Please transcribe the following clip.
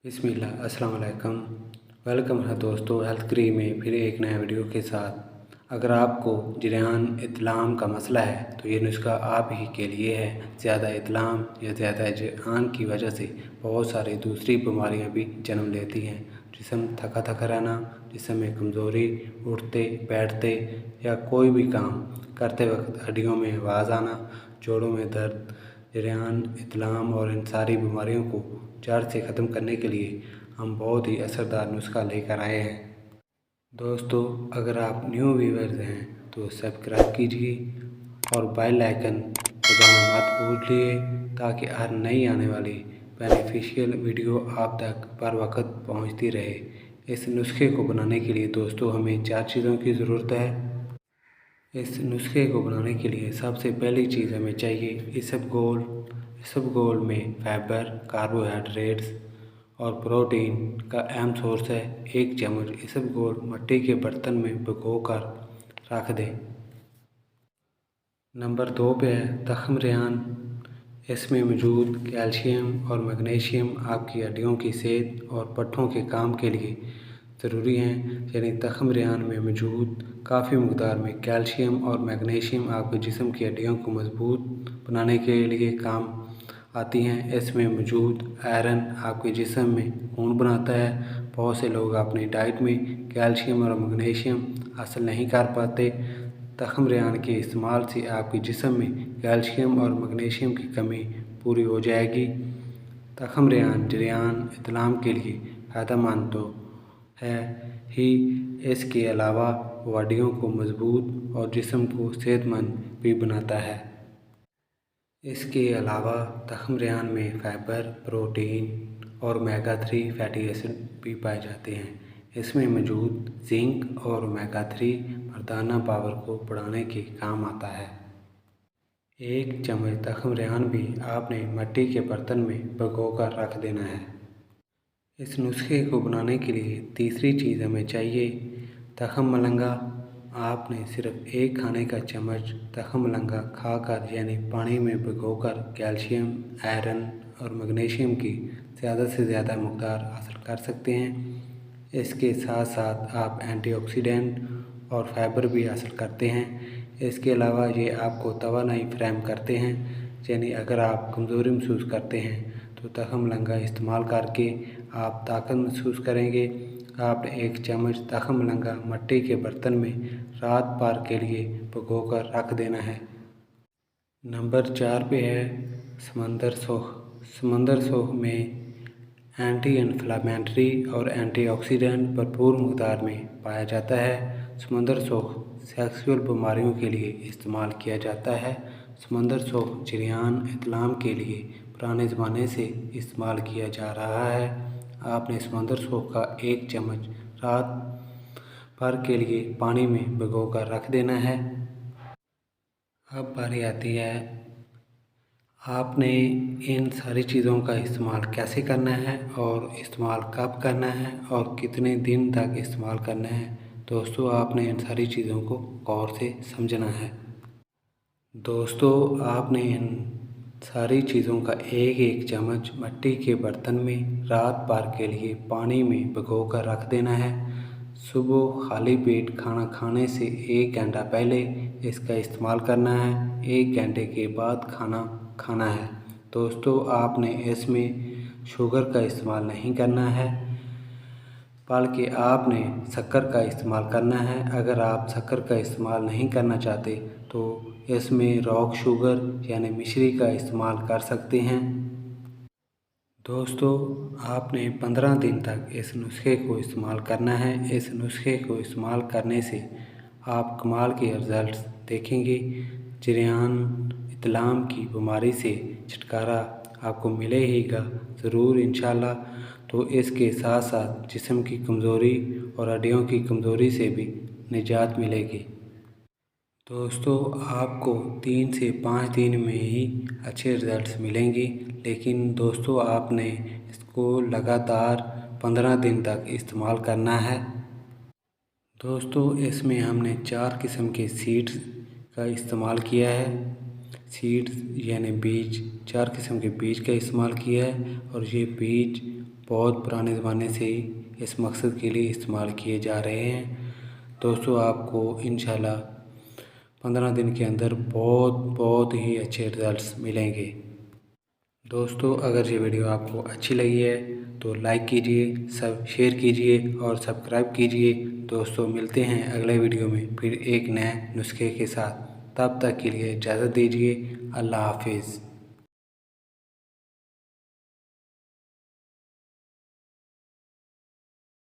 बिस्मिल्लाह अस्सलाम वालेकुम। वेलकम है दोस्तों हेल्थ क्री में फिर एक नया वीडियो के साथ। अगर आपको जरियान इतलाम का मसला है तो ये नुस्खा आप ही के लिए है। ज़्यादा इतलाम या ज़्यादा जरियान की वजह से बहुत सारी दूसरी बीमारियां भी जन्म लेती हैं। जिस्म थका थका रहना, जिस्म में कमज़ोरी, उठते बैठते या कोई भी काम करते वक्त हड्डियों में आवाज़ आना, जोड़ों में दर्द, जरियान इतलाम और इन सारी बीमारियों को जड़ से ख़त्म करने के लिए हम बहुत ही असरदार नुस्खा लेकर आए हैं। दोस्तों, अगर आप न्यू व्यूअर्स हैं तो सब्सक्राइब कीजिए और बेल आइकन दबाना मत भूलिए ताकि हर नई आने वाली बेनिफिशियल वीडियो आप तक बर वक्त पहुँचती रहे। इस नुस्खे को बनाने के लिए दोस्तों हमें 4 चीज़ों की ज़रूरत है। इस नुस्खे को बनाने के लिए सबसे पहली चीज़ हमें चाहिए इसबगोल में फाइबर, कार्बोहाइड्रेट्स और प्रोटीन का अहम सोर्स है। 1 चम्मच इसबगोल मिट्टी के बर्तन में भिगोकर रख दें। नंबर 2 पे है तख्म रेहान। इसमें मौजूद कैल्शियम और मैग्नीशियम आपकी हड्डियों की सेहत और पट्ठों के काम के लिए ज़रूरी हैं। यानी तख्म रेहान में मौजूद काफ़ी मकदार में कैल्शियम और मैग्नीशियम आपके जिस्म की हड्डियों को मजबूत बनाने के लिए काम आती हैं। इसमें मौजूद आयरन आपके जिस्म में खून बनाता है। बहुत से लोग अपनी डाइट में कैल्शियम और मैग्नीशियम हासिल नहीं कर पाते। तख्म रेहान के इस्तेमाल से आपके जिस्म में कैल्शियम और मैग्नीशियम की कमी पूरी हो जाएगी। तख्म रेहान जरियान इतलाम के लिए फ़ायदेमंद तो है ही, इसके अलावा वो हड्डियों को मजबूत और जिस्म को सेहतमंद भी बनाता है। इसके अलावा तख्म रेहान में फाइबर, प्रोटीन और ओमेगा 3 फैटी एसिड भी पाए जाते हैं। इसमें मौजूद जिंक और ओमेगा 3 मर्दाना पावर को बढ़ाने के काम आता है। 1 चम्मच तख्म रेहान भी आपने मिट्टी के बर्तन में भिगोकर रख देना है। इस नुस्खे को बनाने के लिए तीसरी चीज़ हमें चाहिए तख्म मलंगा। आपने सिर्फ 1 खाने का चम्मच तख्म मलंगा खाकर यानी पानी में भिगोकर कैल्शियम, आयरन और मैग्नीशियम की ज़्यादा से ज़्यादा मकदार हासिल कर सकते हैं। इसके साथ साथ आप एंटीऑक्सीडेंट और फाइबर भी हासिल करते हैं। इसके अलावा ये आपको तवानाई फराहम करते हैं। यानी अगर आप कमज़ोरी महसूस करते हैं तो तख्म मलंगा इस्तेमाल करके आप ताकत महसूस करेंगे। आप 1 चम्मच तख्म मलंगा मिट्टी के बर्तन में रात भर के लिए भिगोकर रख देना है। नंबर 4 पे है समंदर सोख। समंदर सोख में एंटी इन्फ्लामेटरी और एंटीऑक्सीडेंट भरपूर मकदार में पाया जाता है। समंदर सोख सेक्सुअल बीमारियों के लिए इस्तेमाल किया जाता है। समंदर सोख जरियान इतलाम के लिए पुराने ज़माने से इस्तेमाल किया जा रहा है। आपने समंदर सोख का 1 चम्मच रात भर के लिए पानी में भिगोकर रख देना है। अब बारी आती है आपने इन सारी चीज़ों का इस्तेमाल कैसे करना है और इस्तेमाल कब करना है और कितने दिन तक इस्तेमाल करना है। दोस्तों, आपने इन सारी चीज़ों को गौर से समझना है। दोस्तों, आपने इन सारी चीज़ों का 1 चम्मच मिट्टी के बर्तन में रात भर के लिए पानी में भिगोकर रख देना है। सुबह खाली पेट खाना खाने से 1 घंटा पहले इसका इस्तेमाल करना है। 1 घंटे के बाद खाना खाना है। दोस्तों, आपने इसमें शुगर का इस्तेमाल नहीं करना है बल्कि आपने शक्कर का इस्तेमाल करना है। अगर आप शक्कर का इस्तेमाल नहीं करना चाहते तो इसमें रॉक शुगर यानी मिश्री का इस्तेमाल कर सकते हैं। दोस्तों, आपने 15 दिन तक इस नुस्खे को इस्तेमाल करना है। इस नुस्खे को इस्तेमाल करने से आप कमाल के रिज़ल्ट्स देखेंगे। जरियान इतलाम की बीमारी से छुटकारा आपको मिलेगा ज़रूर इंशाल्लाह। तो इसके साथ साथ जिस्म की कमज़ोरी और हड्डियों की कमज़ोरी से भी निजात मिलेगी। दोस्तों, आपको 3 से 5 दिन में ही अच्छे रिज़ल्ट्स मिलेंगे, लेकिन दोस्तों आपने इसको लगातार 15 दिन तक इस्तेमाल करना है। दोस्तों, इसमें हमने 4 किस्म के सीड्स का इस्तेमाल किया है। सीड्स यानी बीज, 4 किस्म के बीज का इस्तेमाल किया है और ये बीज बहुत पुराने ज़माने से ही इस मकसद के लिए इस्तेमाल किए जा रहे हैं। दोस्तों आपको इंशाल्लाह 15 दिन के अंदर बहुत ही अच्छे रिज़ल्ट्स मिलेंगे। दोस्तों अगर ये वीडियो आपको अच्छी लगी है तो लाइक कीजिए, सब शेयर कीजिए और सब्सक्राइब कीजिए। दोस्तों मिलते हैं अगले वीडियो में फिर एक नए नुस्खे के साथ। तब तक के लिए इजाज़त दीजिए। अल्लाह हाफिज़।